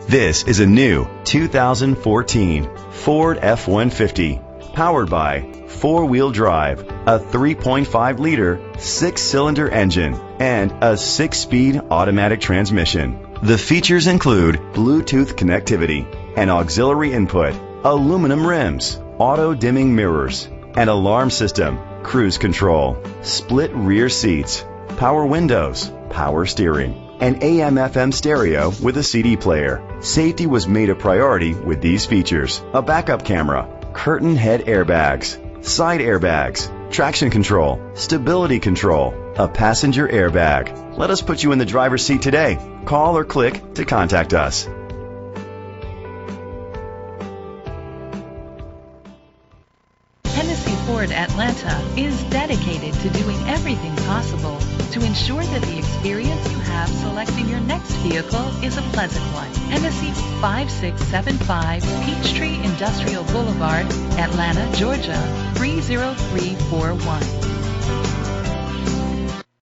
This is a new 2014 Ford F-150, powered by four-wheel drive, a 3.5-liter, six-cylinder engine, and a six-speed automatic transmission. The features include Bluetooth connectivity, an auxiliary input, aluminum rims, auto-dimming mirrors, an alarm system, cruise control, split rear seats, power windows, power steering, an AM/FM stereo with a CD player. Safety was made a priority with these features: a backup camera, curtain head airbags, side airbags, traction control, stability control, a passenger airbag. Let us put you in the driver's seat today. Call or click to contact us. Hennessy Ford Atlanta is dedicated to doing everything possible to ensure that the experience you have selecting your next vehicle is a pleasant one. Hennessy 5675 Peachtree Industrial Boulevard, Atlanta, Georgia 30341.